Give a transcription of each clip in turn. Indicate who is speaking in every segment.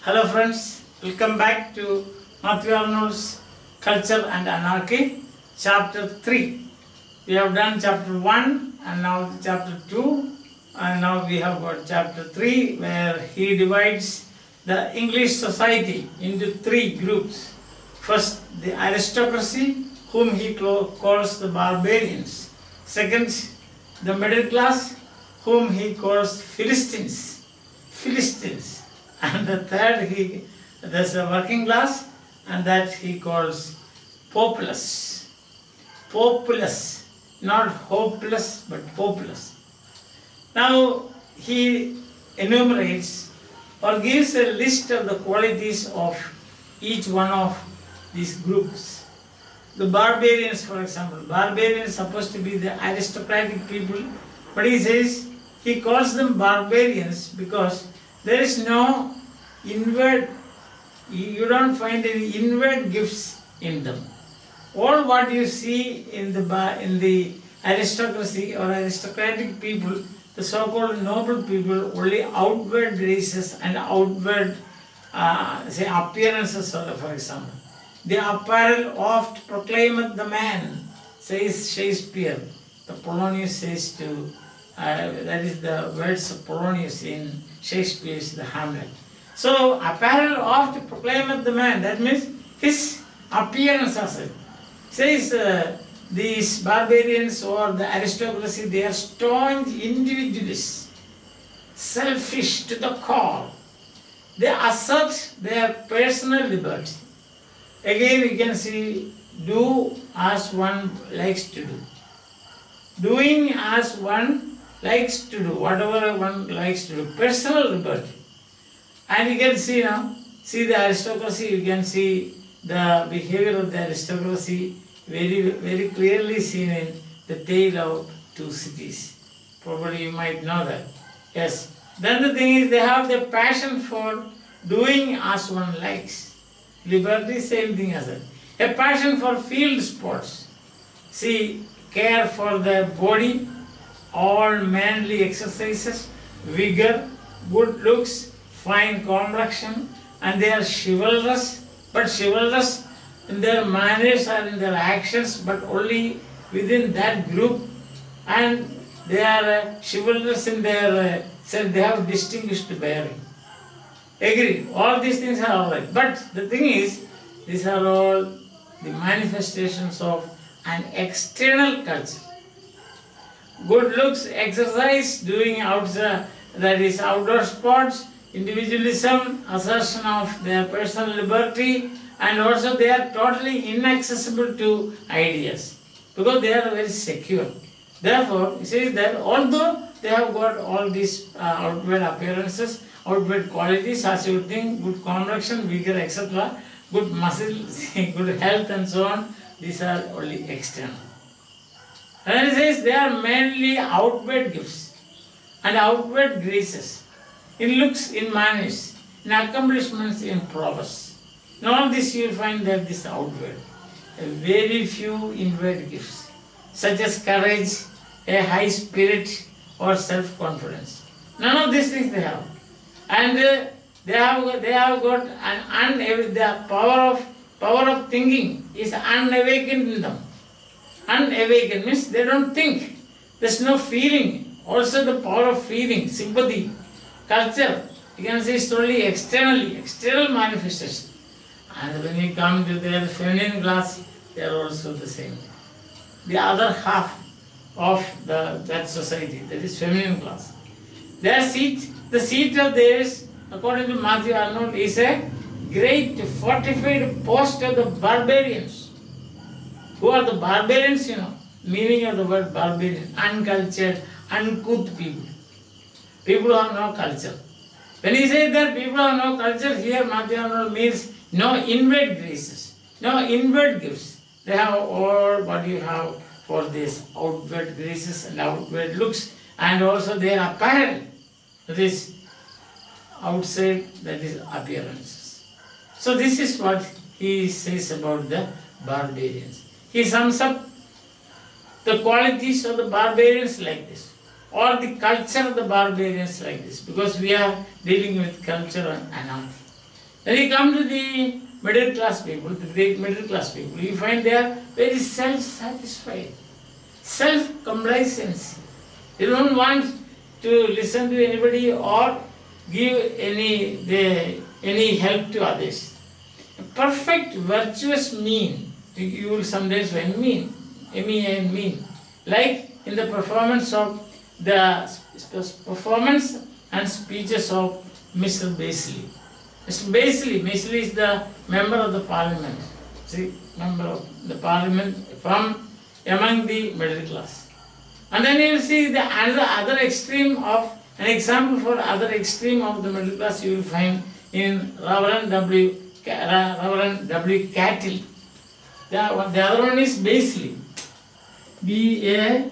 Speaker 1: Hello friends, welcome back to Mathew Arnold's Culture and Anarchy, Chapter 3. We have done Chapter 1 and now Chapter 2 and now we have got Chapter 3 where he divides the English society into three groups. First, the aristocracy, whom he calls the barbarians. Second, the middle class, whom he calls philistines. And the third, there's the working class, and that he calls populace. Populace, not hopeless, but populace. Now, he enumerates or gives a list of the qualities of each one of these groups. The barbarians, for example, barbarians are supposed to be the aristocratic people, but he calls them barbarians because there is no inward, you don't find any inward gifts in them. All what you see in the aristocracy or aristocratic people, the so-called noble people, only outward graces and outward appearances, for example. The apparel oft proclaimeth the man, says Shakespeare. The Polonius says to, that is the words of Polonius in Shakespeare's The Hamlet. So, apparel oft proclaimeth the man, that means his appearance as it. Says these barbarians or the aristocracy, they are staunch individualists, selfish to the core. They assert their personal liberty. Again we can see, do as one likes to do. Doing as one likes to do, whatever one likes to do, personal liberty. And you can see now, see the aristocracy, you can see the behavior of the aristocracy very, very clearly seen in the Tale of Two Cities. Probably you might know that. Yes. Then the thing is, they have the passion for doing as one likes. Liberty, same thing as that. A passion for field sports. See, care for the body, all manly exercises, vigor, good looks, fine complexion, and they are chivalrous, but chivalrous in their manners or in their actions, but only within that group. And they are chivalrous in their they have distinguished bearing. Agree, all these things are alright. But the thing is, these are all the manifestations of an external culture. Good looks, exercise, doing outside, that is outdoor sports, individualism, assertion of their personal liberty, and also they are totally inaccessible to ideas because they are very secure. Therefore, it says that although they have got all these outward appearances, outward qualities, as you think, good complexion, vigor, etc., good muscles, good health and so on, these are only external. And it says they are mainly outward gifts and outward graces, in looks, in manners, in accomplishments, in prowess. In all this you will find that this outward. Very few inward gifts, such as courage, a high spirit, or self-confidence. None of these things they have. And they have got the power of thinking is unawakened in them. Unawakened means they don't think. There's no feeling. Also the power of feeling, sympathy, culture, you can say it's only external manifestation. And when you come to their feminine class, they are also the same. The other half of that society, that is feminine class. Their seat, the seat of theirs, according to Mathew Arnold, is a great fortified post of the barbarians. Who are the barbarians, you know? Meaning of the word barbarian, uncultured, uncouth people. People who have no culture. When he says that people have no culture, here Mathew Arnold means no inward graces, no inward gifts. They have all what you have for these outward graces and outward looks, and also their apparel, that is outside, that is appearances. So this is what he says about the barbarians. He sums up the qualities of the barbarians like this. or the culture of the barbarians like this, because we are dealing with culture and anarchy. When you come to the middle class people, the great middle class people, you find they are very self-satisfied, self-complacency. They don't want to listen to anybody or give any help to others. A perfect virtuous mean, you will sometimes find mean, M-E-N mean, like in the performance and speeches of Mr. Basley. Mr. Basley is the member of the parliament. See, member of the parliament from among the middle class. And then you will see the other extreme of, an example for other extreme of the middle class you will find in Reverend W. Cattle. The other one is Basley. B-A-E-Z-L-E-Y.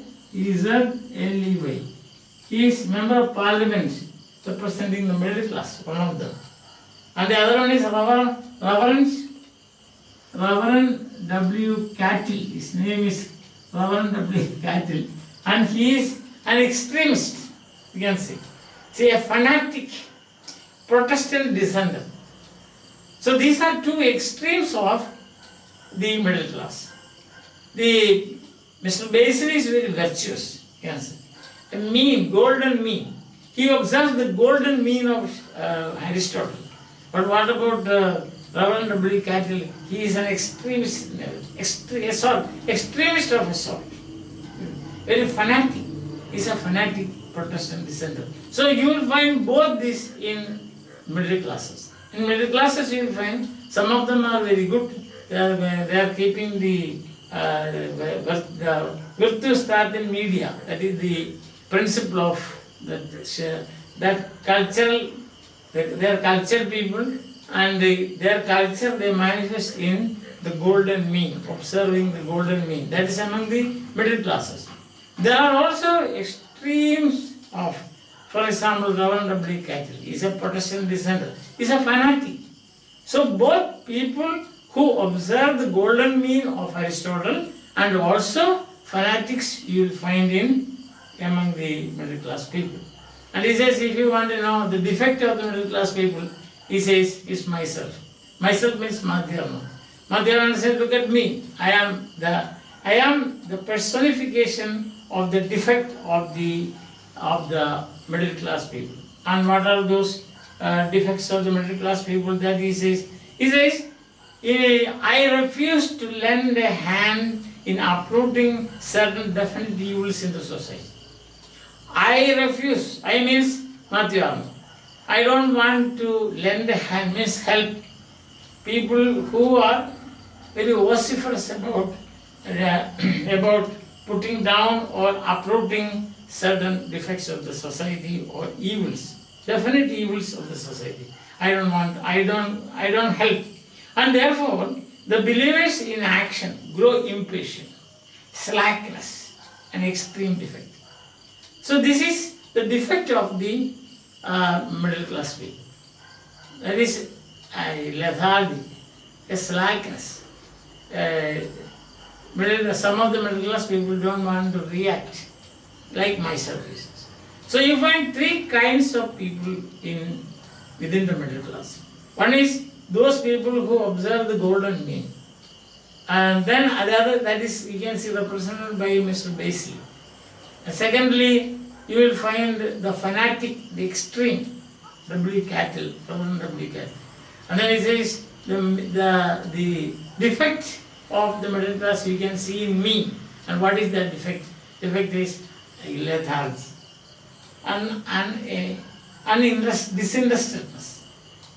Speaker 1: He is member of parliament representing the middle class, one of them. And the other one is Reverend W. Cattle. His name is Reverend W. Cattle. And he is an extremist, you can see. See, a fanatic Protestant dissenter. So these are two extremes of the middle class. Mr. Basley is very virtuous, you can see. A mean, golden mean. He observes the golden mean of Aristotle. But what about Reverend W. Cattle? He is an extremist of assault. Very fanatic. He is a fanatic Protestant dissenter. So you will find both this in middle classes. In middle classes you will find some of them are very good. They are keeping the virtu stat in media. That is the principle of that cultural. They are cultured people, and their culture they manifest in the golden mean, observing the golden mean. That is among the middle classes. There are also extremes of, for example, Reverend W. Cattle. He is a Protestant dissenter. He is a fanatic. So both people who observe the golden mean of Aristotle and also fanatics you will find among the middle class people. And he says, if you want to know the defect of the middle class people, he says, is myself. Myself means Mathew. Mathew said, look at me. I am the personification of the defect of the middle class people. And what are those defects of the middle class people that he says? He says, I refuse to lend a hand in uprooting certain definite evils in the society. I refuse. I means Mathew. I don't want to lend a hand, means help people who are very vociferous about putting down or uprooting certain defects of the society or evils, definite evils of the society. I don't help. And therefore, the believers in action grow impatient, slackness, an extreme defect. So this is the defect of the middle class people. That is lethargy, a slackness. Some of the middle class people don't want to react, like myself is. So you find three kinds of people within the middle class. One is those people who observe the golden mean. And then the other, that is, you can see represented by Mr. Basley. And secondly, you will find the fanatic, the extreme, W. Cattle, Reverend W. Cattle. And then it says the defect of the middle class you can see in me. And what is that defect? Defect is lethargy and disinterestedness.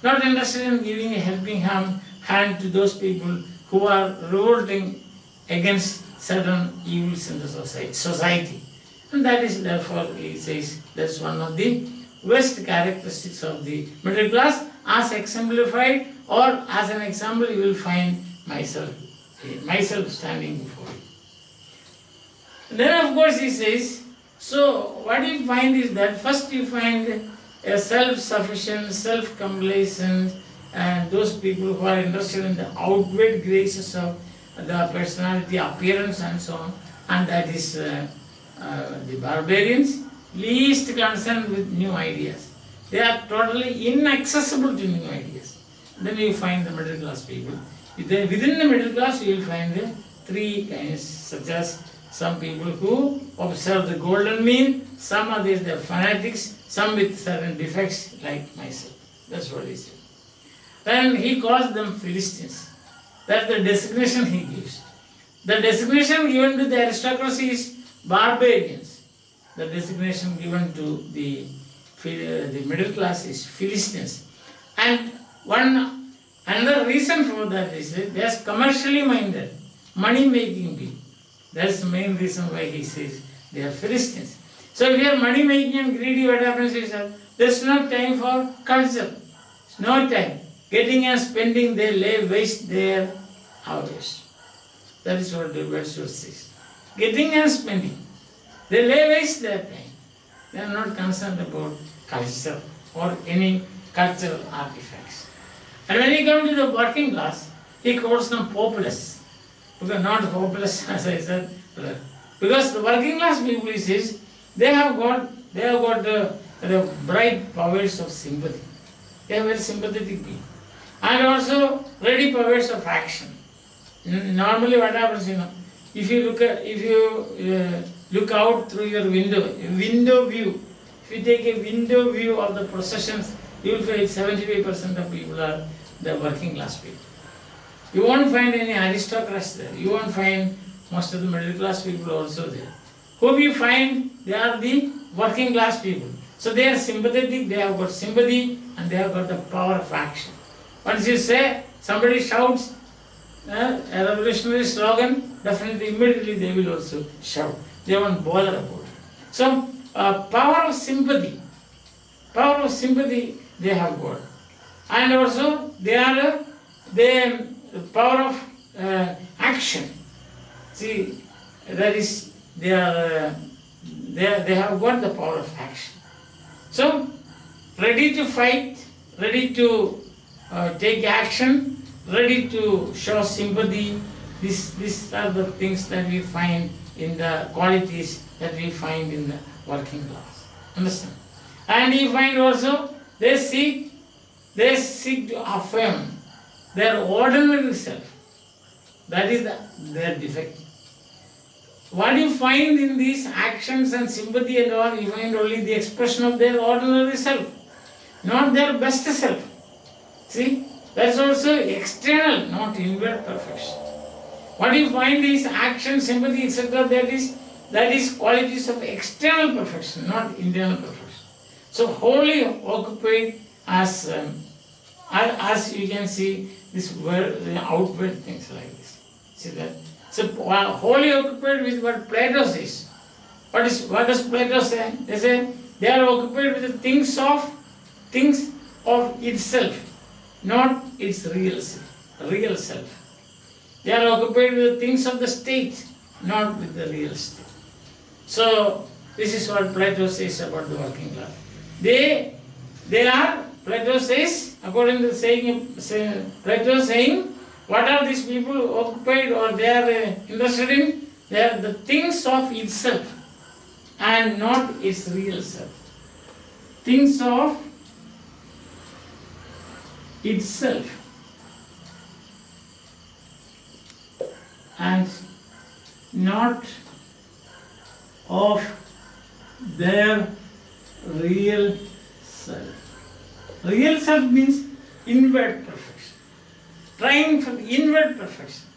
Speaker 1: Not interested in giving a helping hand to those people who are revolting against certain evils in the society. And that is therefore, he says, that's one of the worst characteristics of the middle class, as exemplified, or as an example you will find myself standing before you. And then of course he says, so what you find is that first you find a self-sufficient, self-complacent, and those people who are interested in the outward graces of the personality, appearance and so on, and that is the barbarians, least concerned with new ideas. They are totally inaccessible to new ideas. then you find the middle class people. Within the middle class, you will find the three kinds, such as some people who observe the golden mean, some are the fanatics, some with certain defects like myself. That's what he said. Then he calls them Philistines. That's the designation he gives. The designation given to the aristocracy is barbarians. The designation given to the middle class is Philistines. And another reason for that is that they are commercially minded, money-making people. That's the main reason why he says they are Philistines. So if you are money-making and greedy, what happens is that there's no time for culture. No time. Getting and spending, they lay waste their hours. That is what the verse says. Getting and spending, they lay waste their time. They are not concerned about culture or any cultural artifacts. And when you come to the working class, he calls them populace. Because not hopeless, as I said. Because the working class people, he says, they have got the bright powers of sympathy. They are very sympathetic people. And also ready powers of action. Normally what happens, if you look out through your window view, if you take a window view of the processions, you will find 75% of people are the working class people. You won't find any aristocrats there. You won't find most of the middle class people also there. Whom you find, they are the working class people. So they are sympathetic, they have got sympathy, and they have got the power of action. Once you say, somebody shouts a revolutionary slogan, definitely immediately they will also shout. They won't bother about it. So power of sympathy they have got. And also the power of action. See, that is, they have got the power of action. So, ready to fight, ready to take action, ready to show sympathy. These are the things that we find in the qualities that we find in the working class. Understand? And you find also they seek to affirm their ordinary self. That is their defect. What you find in these actions and sympathy and all, you find only the expression of their ordinary self, not their best self. See, that's also external, not inward perfection. What you find is action, sympathy, etc. That is qualities of external perfection, not internal perfection. So wholly occupied as you can see this word, the outward things like this. See that? So wholly occupied with what Plato says. What does Plato say? They say they are occupied with the things of itself, not its real self. They are occupied with the things of the state, not with the real state. So this is what Plato says about the working class. They are, Plato says, according to the saying, Plato saying, what are these people occupied or they are interested in? They are the things of itself and not its real self. Things of itself and not of their real self. Real self means inward perfection. Trying for inward perfection.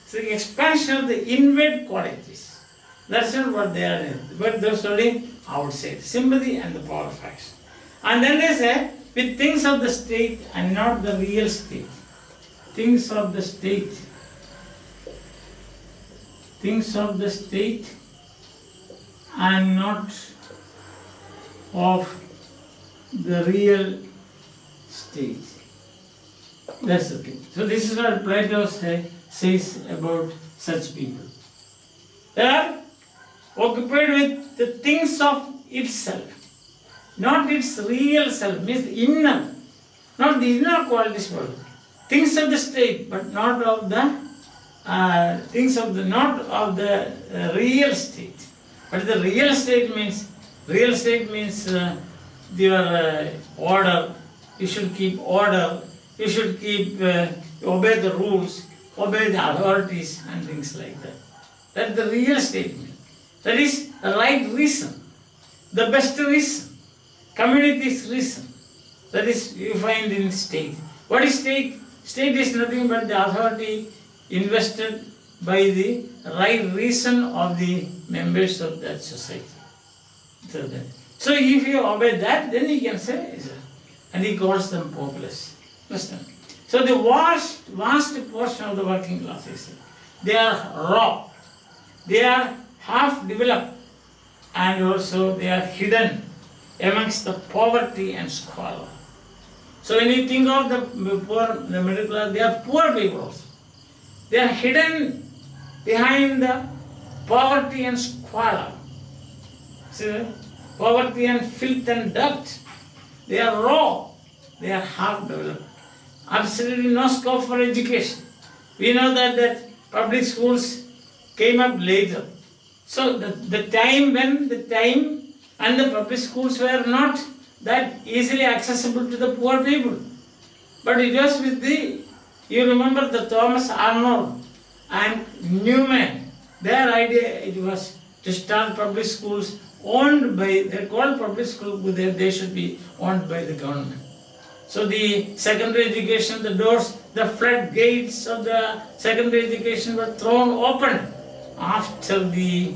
Speaker 1: So the expansion of the inward qualities. That's not what they are in. But they're studying outside. Sympathy and the power of action. And then they say, with things of the state and not the real state. Things of the state. Things of the state and not of the real state. That's the thing. So this is what Plato says about such people. They are occupied with the things of itself, not its real self, means the inner, not the inner qualities, things of the state, but not of the not of the real state. But the real state means your order. You should keep order. You should keep, obey the rules, obey the authorities and things like that. That's the real statement. That is the right reason, the best reason, community's reason. That is you find in state. What is state? State is nothing but the authority invested by the right reason of the members of that society. So if you obey that, then you can say, and he calls them populace. Understand? So the vast portion of the working class is, they are raw, they are half developed, and also they are hidden amongst the poverty and squalor. So when you think of the poor, the middle class, they are poor people also. They are hidden behind the poverty and squalor. See, poverty and filth and dirt. They are raw, they are half developed. Absolutely no scope for education. We know that public schools came up later. So the time and the public schools were not that easily accessible to the poor people. But it was with you remember the Thomas Arnold and Newman, their idea it was to start public schools owned by, they're called public schools, but they should be owned by the government. So the secondary education, the doors, the floodgates of the secondary education were thrown open after the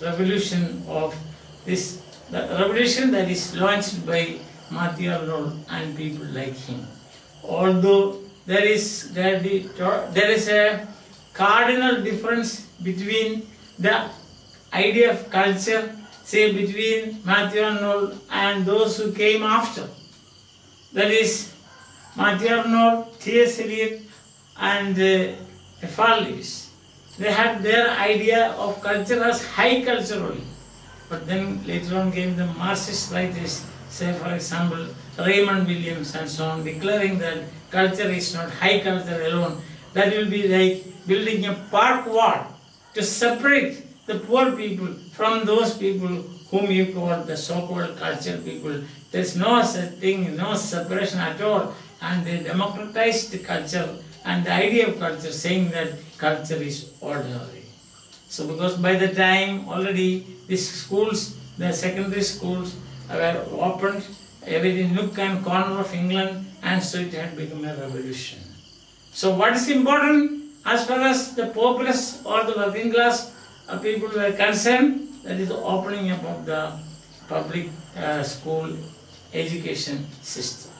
Speaker 1: revolution of this, the revolution that is launched by Mathew and people like him. Although there is a cardinal difference between the idea of culture, say between Mathew and those who came after. That is Mathew Arnold, T.S. Eliot and F.R. Lewis. They had their idea of culture as high culture only. But then later on came the Marxist writers, say for example Raymond Williams and so on, declaring that culture is not high culture alone. That will be like building a park wall to separate the poor people from those people whom you call the so-called cultured people. There's no such thing, no separation at all. And they democratized the culture and the idea of culture, saying that culture is ordinary. So because by the time already these schools, the secondary schools were opened, every nook and corner of England, and so it had become a revolution. So what is important as far as the populace or the working class people were concerned, that is the opening up of the public school education system.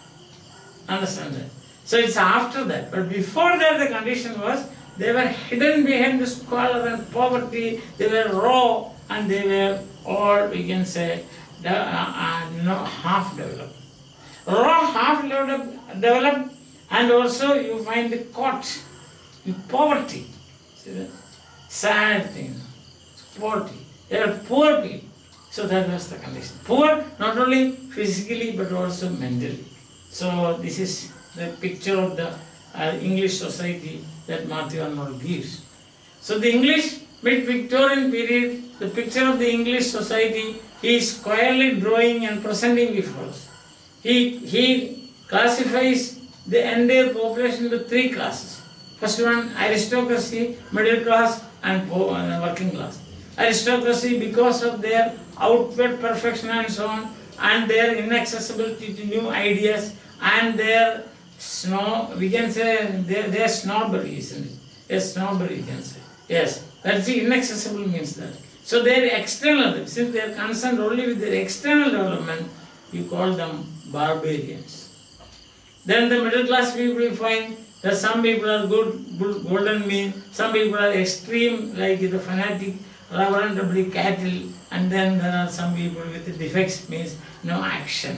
Speaker 1: Understand that? So it's after that. But before that the condition was, they were hidden behind the squalor and poverty, they were raw and they were all, we can say, half developed. Raw, half developed, and also you find the caught in poverty. See that? Sad thing. Poverty. They are poor people. So that was the condition. Poor not only physically but also mentally. So this is the picture of the English society that Mathew Arnold gives. So the English mid-Victorian period, the picture of the English society, he is squarely drawing and presenting before us. He classifies the entire population into three classes. First one, aristocracy, middle class and working class. Aristocracy because of their outward perfection and so on, and their inaccessibility to new ideas, and their we can say their snobbery, isn't it? Yes, snobbery you can say. Yes, that's the inaccessible means that. So their external, since they are concerned only with their external development, you call them barbarians. Then the middle class people will find that some people are good, golden mean, some people are extreme, like the fanatic, lamentably cattle, and then there are some people with the defects, means no action.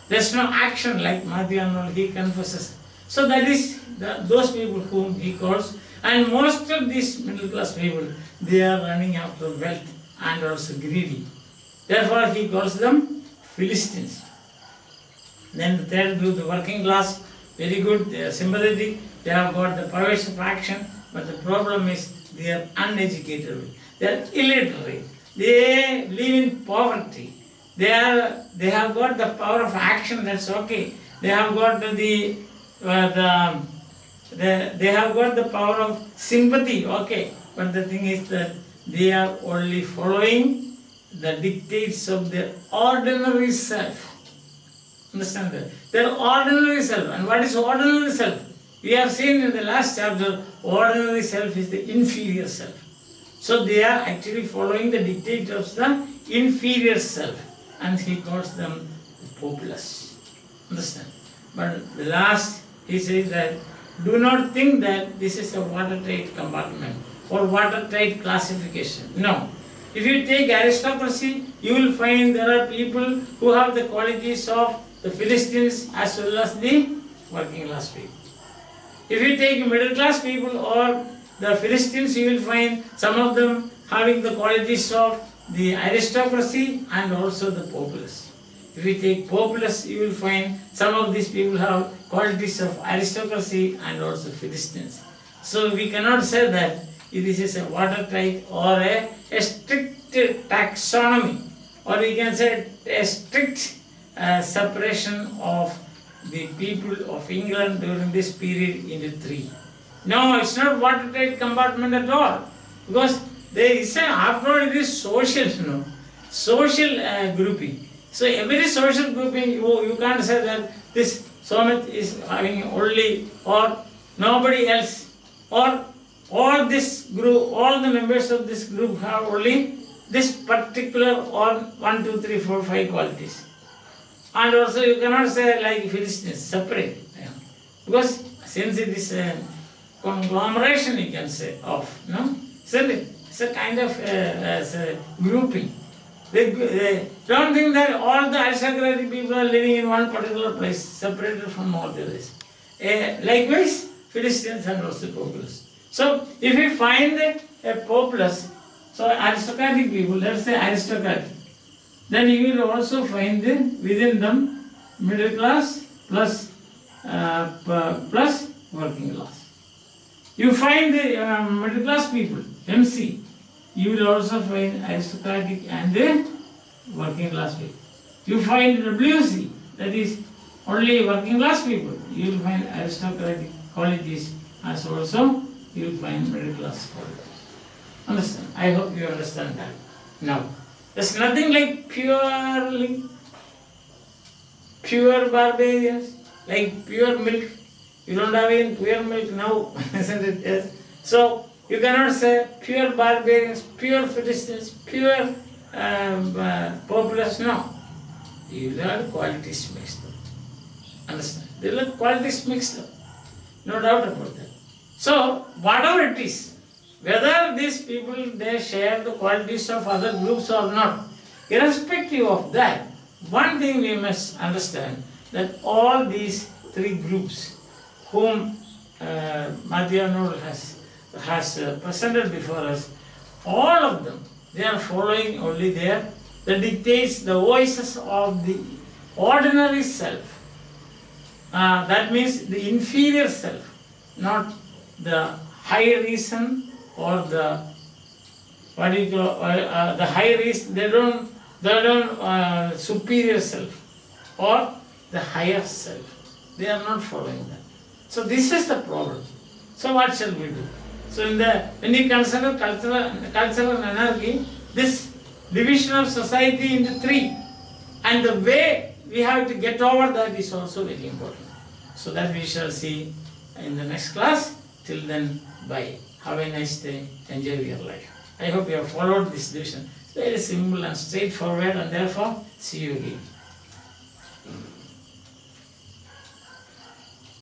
Speaker 1: There's no action, like Mathew Arnold, he confesses. So that is those people whom he calls, and most of these middle class people, they are running after wealth and also greedy. Therefore he calls them philistines. Then the third group, the working class, very good, they are sympathetic, they have got the powers of action, but the problem is they are uneducated, they are illiterate, they live in poverty. They have got the power of action, that's okay. they have got they have got the power of sympathy, okay, but the thing is that they are only following the dictates of their ordinary self. Understand that? Their ordinary self. And what is ordinary self? We have seen in the last chapter, ordinary self is the inferior self. So they are actually following the dictates of the inferior self. And he calls them populace. Understand? But the last, he says that, do not think that this is a watertight compartment or watertight classification. No. If you take aristocracy, you will find there are people who have the qualities of the Philistines as well as the working class people. If you take middle class people or the Philistines, you will find some of them having the qualities of the aristocracy and also the populace. If you take populace, you will find some of these people have qualities of aristocracy and also Philistines. So we cannot say that this is a watertight or a strict taxonomy, or we can say a strict separation of the people of England during this period into three. No, it's not watertight compartment at all, because there is after all it is social, social grouping. So every social grouping, you can't say that this so much is having only or nobody else, or all this group, all the members of this group have only this particular or 1, 2, 3, 4, 5 qualities. And also you cannot say like Philistines, separate. Because since it is a conglomeration, you can say, of, no? So it's a kind of a grouping. They don't think that all the aristocratic people are living in one particular place, separated from all the others. Likewise, Philistines and also populace. So if you find a populace, so aristocratic people, let's say aristocratic, then you will also find within them middle class plus working class. You find the middle class people, MC, you will also find aristocratic and the working class people. You find WC, that is only working class people, you will find aristocratic qualities as also you will find middle class qualities. Understand? I hope you understand that. Now, there's nothing like pure barbarians, like pure milk. You don't have even pure milk now, isn't it? Yes. So, you cannot say pure barbarians, pure Philistines, pure populace, no. You will have qualities mixed up. Understand? There will have qualities mixed up. No doubt about that. So, whatever it is, whether these people, they share the qualities of other groups or not, irrespective of that, one thing we must understand, that all these three groups whom Mathew Arnold has presented before us, all of them, they are following only the dictates, the voices of the ordinary self. That means the inferior self, not the high reason or the what do you call the high reason. They don't superior self or the higher self. They are not following that. So this is the problem. So what shall we do? So when you consider cultural anarchy, this division of society into three, and the way we have to get over that is also very important. So that we shall see in the next class. Till then, bye. Have a nice day. Enjoy your life. I hope you have followed this division. It's very simple and straightforward, and therefore, see you again.